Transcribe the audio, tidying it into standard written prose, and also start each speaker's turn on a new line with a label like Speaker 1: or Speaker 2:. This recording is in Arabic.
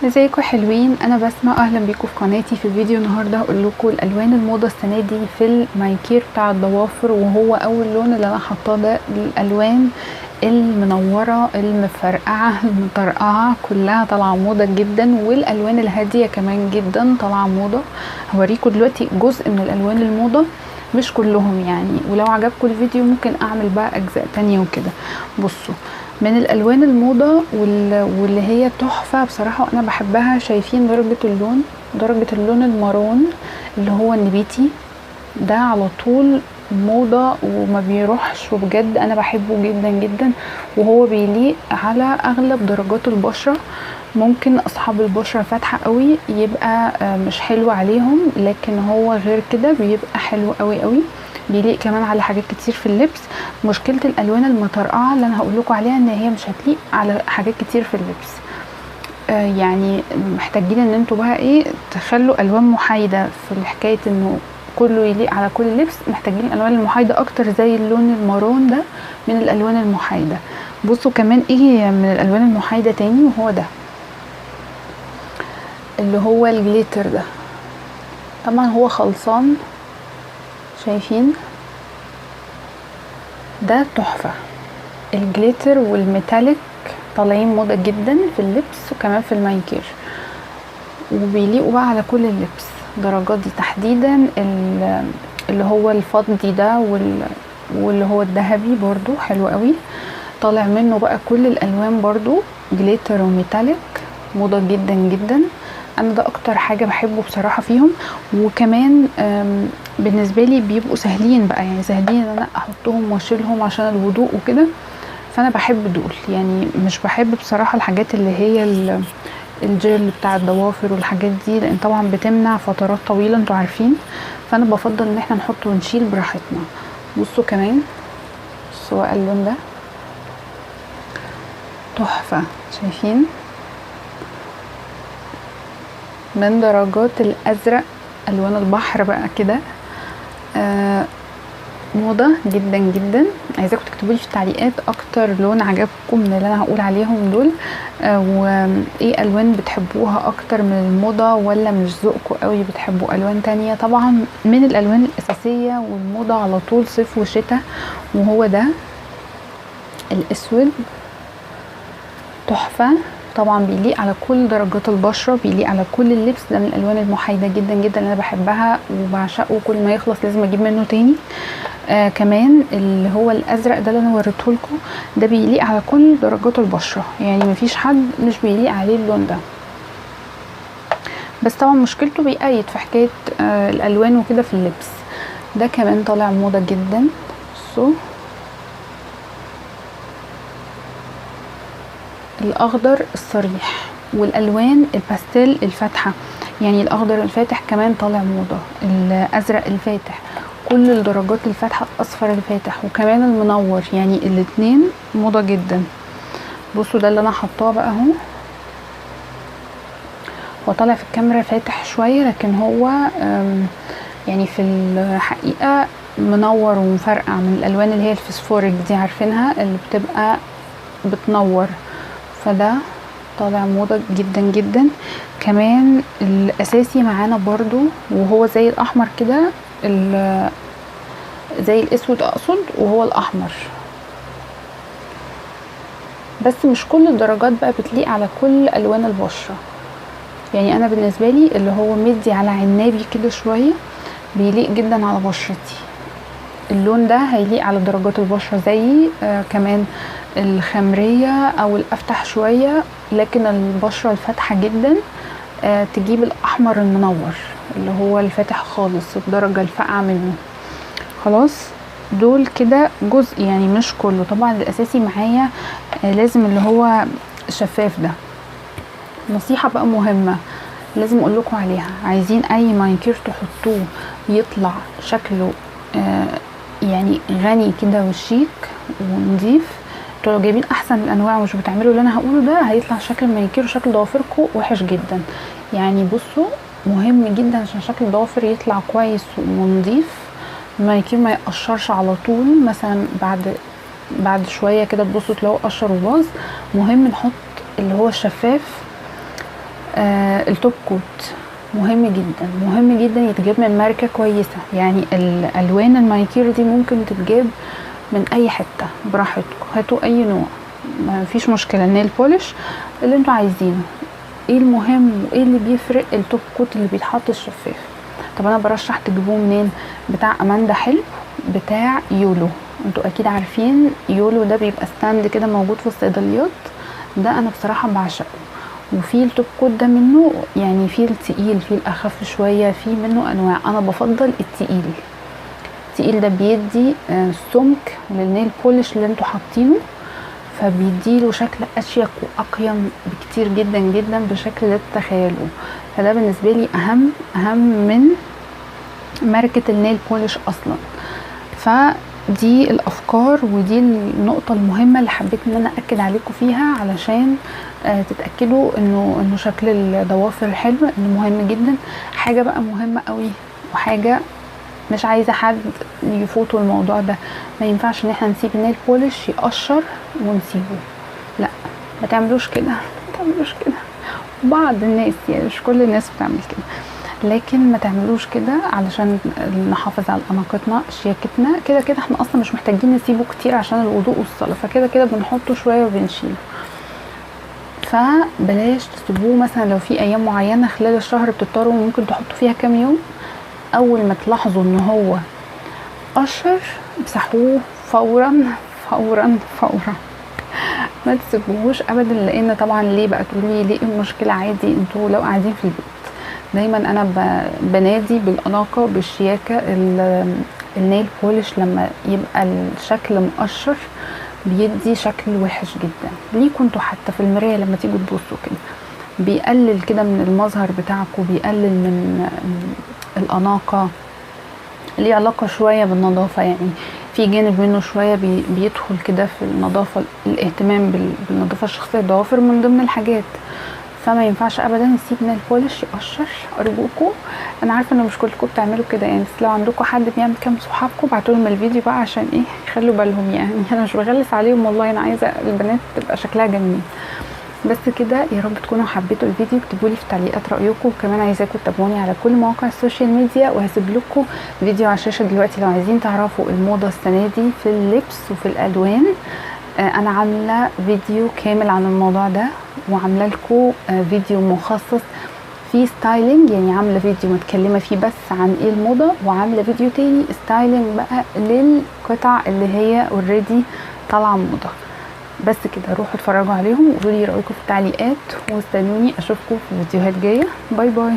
Speaker 1: ازيكم حلوين؟ انا بسمة، اهلا بيكم في قناتي. في فيديو النهارده هقول لكم الالوان الموضه السنه دي في المانيكير بتاع الضوافر، وهو اول لون اللي انا حاطاه ده الالوان المنوره المفرقعه المطرقعه، كلها طالعه موضه جدا، والالوان الهاديه كمان جدا طالعه موضه. هوريكم دلوقتي جزء من الالوان الموضه، مش كلهم يعني، ولو عجبكم الفيديو ممكن اعمل بقى اجزاء تانية وكده. بصوا، من الالوان الموضه واللي هي تحفه بصراحه وانا بحبها، شايفين درجه اللون المارون اللي هو النبيتي ده على طول موضه وما بيروحش، وبجد انا بحبه جدا جدا، وهو بيليق على اغلب درجات البشره. ممكن اصحاب البشره فاتحه قوي يبقى مش حلو عليهم، لكن هو غير كده بيبقى حلو قوي قوي، بيليق كمان على حاجات كتير في اللبس. مشكله الالوان المطرقعه اللي انا هقول لكم عليها ان هي مش هتليق على حاجات كتير في اللبس. يعني محتاجين ان انتوا بقى ايه، تخلوا الوان محايده في حكايه انه كله يليق على كل اللبس. محتاجين الالوان المحايده اكتر، زي اللون المارون ده من الالوان المحايده. بصوا كمان ايه من الالوان المحايده تاني، وهو ده اللي هو الجليتر ده. طبعا هو خلصان، شايفين ده تحفه. الجليتر والميتاليك طالعين موضه جدا في اللبس وكمان في المانيكير، وبيليقوا بقى على كل اللبس. درجات دي تحديدا اللي هو الفضي ده واللي هو الذهبي برضو حلو قوي، طالع منه بقى كل الالوان برضو، جليتر وميتاليك موضه جدا جدا. انا ده اكتر حاجه بحبه بصراحه فيهم. وكمان بالنسبه لي بيبقوا سهلين بقى، يعني سهلين ان انا احطهم واشيلهم عشان الوضوء وكده، فانا بحب دول. يعني مش بحب بصراحه الحاجات اللي هي الجل بتاع الضوافر والحاجات دي، لان طبعا بتمنع فترات طويله انتوا عارفين، فانا بفضل ان احنا نحط ونشيل براحتنا. بصوا كمان، بصوا اللون ده تحفه، شايفين من درجات الازرق، الوان البحر بقى كده. موضه جدا جدا. عايزاكم تكتبوا لي في التعليقات اكتر لون عجبكم من اللي انا هقول عليهم دول، وايه الوان بتحبوها اكتر من الموضه، ولا مش ذوقكم قوي بتحبوا الوان تانية. طبعا من الالوان الاساسيه والموضه على طول صيف وشتاء، وهو ده الاسود تحفه. طبعا بيليق على كل درجات البشره، بيليق على كل اللبس. ده من الالوان المحايده جدا جدا اللي انا بحبها وبعشقه، كل ما يخلص لازم اجيب منه تاني. كمان اللي هو الازرق ده اللي انا وريته لكم، ده بيليق على كل درجات البشره، يعني مفيش حد مش بيليق عليه اللون ده. بس طبعا مشكلته بيقيد في حكايه الالوان وكده في اللبس. ده كمان طالع موضه جدا. بصوا الاخضر الصريح والالوان الباستيل الفاتحه، يعني الاخضر الفاتح كمان طالع موضه، الازرق الفاتح، كل الدرجات الفاتحه، الاصفر الفاتح وكمان المنور، يعني الاتنين موضه جدا. بصوا ده اللي انا حطاه بقى اهو، هو طالع في الكاميرا فاتح شويه، لكن هو يعني في الحقيقه منور ومفرقع، من الالوان اللي هي الفسفوريك دي، عارفينها اللي بتبقى بتنور. فده طالع موضه جدا جدا. كمان الاساسي معانا برضو، وهو زي الاحمر كده، زي الاسود اقصد، وهو الاحمر. بس مش كل الدرجات بقى بتليق على كل الوان البشره، يعني انا بالنسبه لي اللي هو مدي على عنابي كده شويه بيليق جدا على بشرتي. اللون ده هيليق على درجات البشره زي كمان الخمريه او الافتح شويه، لكن البشره الفاتحه جدا تجيب الاحمر المنور اللي هو الفاتح خالص، الدرجه الفاقعه منه. خلاص دول كده جزء، يعني مش كله. طبعا الاساسي معايا لازم اللي هو الشفاف ده. نصيحه بقى مهمه لازم اقول لكم عليها، عايزين اي مانيكير تحطوه يطلع شكله يعني غني كده وشيك ونضيف. انتوا لو جايبين احسن الانواع ومش بتعملوا اللي انا هقوله ده، هيطلع شكل المانيكير وشكل ضوافركم وحش جدا. يعني بصوا مهم جدا عشان شكل الضوافر يطلع كويس ونضيف، المانيكير ما يقشرش على طول، مثلا بعد شويه كده تبصوا تلاقوا قشر وباظ. مهم نحط اللي هو الشفاف التوب كوت مهم جدا، مهم جدا يتجاب من ماركة كويسة. يعني الالوان المانيكير دي ممكن تتجاب من اي حتة براحتكم، هاتوا اي نوع ما فيش مشكلة. النيل بولش اللي انتوا عايزينه. ايه المهم وايه اللي بيفرق؟ التوب كوت اللي بيتحط الشفاف. طب انا برشح تجيبوه منين؟ بتاع اماندا حلو، بتاع يولو. انتوا اكيد عارفين يولو ده بيبقى ستاند كده موجود في الصيدليات، ده انا بصراحة بعشقه. وفي التوب كوت ده منه يعني في التقيل في الاخف شوية، في منه انواع. انا بفضل التقيل. التقيل ده بيدي سمك للنيل بولش اللي انتوا حاطينه، فبيديله شكل اشيك واقيم بكتير جدا جدا بشكل لا تتخيلوه. فده بالنسبه لي اهم من ماركه النيل بولش اصلا. فدي الافكار ودي النقطه المهمه اللي حبيت ان انا اكد عليكم فيها، علشان تتاكدوا انه شكل الضوافر حلو، انه مهم جدا. حاجه بقى مهمه قوي، وحاجه مش عايزه حد يفوتوا الموضوع ده، ما ينفعش ان احنا نسيب النيل بولش يقشر ونسيبه. لا، ما تعملوش كده، ما تعملوش كده. بعض الناس يعني مش كل الناس بتعمل كده، لكن ما تعملوش كده علشان نحافظ على اناقتنا شياكتنا. كده كده احنا اصلا مش محتاجين نسيبه كتير عشان الوضوء والصلاه، فكده كده بنحطه شويه وبنشيله. فبلاش تسيبوه مثلا لو في ايام معينه خلال الشهر بتضطروا ممكن تحطوا فيها كام يوم، اول ما تلاحظوا ان هو قشر امسحوه فورا فورا فورا. ما تسيبوهوش ابدا. لان طبعا ليه بقى تقولي ليه المشكله؟ عادي، انتوا لو قاعدين في البيت دايما انا بنادي بالاناقه بالشياكه. النيل بولش لما يبقى الشكل مقشر بيدي شكل وحش جدا ليكوا انتوا، حتى في المرايه لما تيجوا تبصوا كده بيقلل كده من المظهر بتاعكم، بيقلل من الاناقه. ليه علاقه شويه بالنظافه، يعني في جانب منه شويه بيدخل كده في النظافه، الاهتمام بالنظافه الشخصيه. الضوافر من ضمن الحاجات، فما ينفعش ابدا نسيب نيل بولش يقشر. ارجوكم، انا عارفه ان مش كلكم بتعملوا كده يعني، بس لو عندكم حد بيعمل كام صحابكم ابعتوا لهم الفيديو بقى عشان ايه يخلوا بالهم. يعني انا مش بغلس عليهم والله، انا عايزه البنات تبقى شكلها جميل. بس كده، يا رب تكونوا حبيتوا الفيديو. اكتبوا لي في التعليقات رايكم، وكمان عايزاكم تتابعوني على كل مواقع السوشيال ميديا، وهسيب لكم فيديو على الشاشه دلوقتي لو عايزين تعرفوا الموضه السنه دي في اللبس وفي الالوان. انا عامله فيديو كامل عن الموضوع ده، وعامله لكم فيديو مخصص في ستايلينج، يعني عامله فيديو متكلمه فيه بس عن ايه الموضه، وعامله فيديو تاني ستايلينج بقى للقطع اللي هي اوريدي طالعه موضه. بس كده، روحوا اتفرجوا عليهم وقولوا لي رايكم في التعليقات، واستنوني اشوفكم في فيديوهات جايه. باي باي.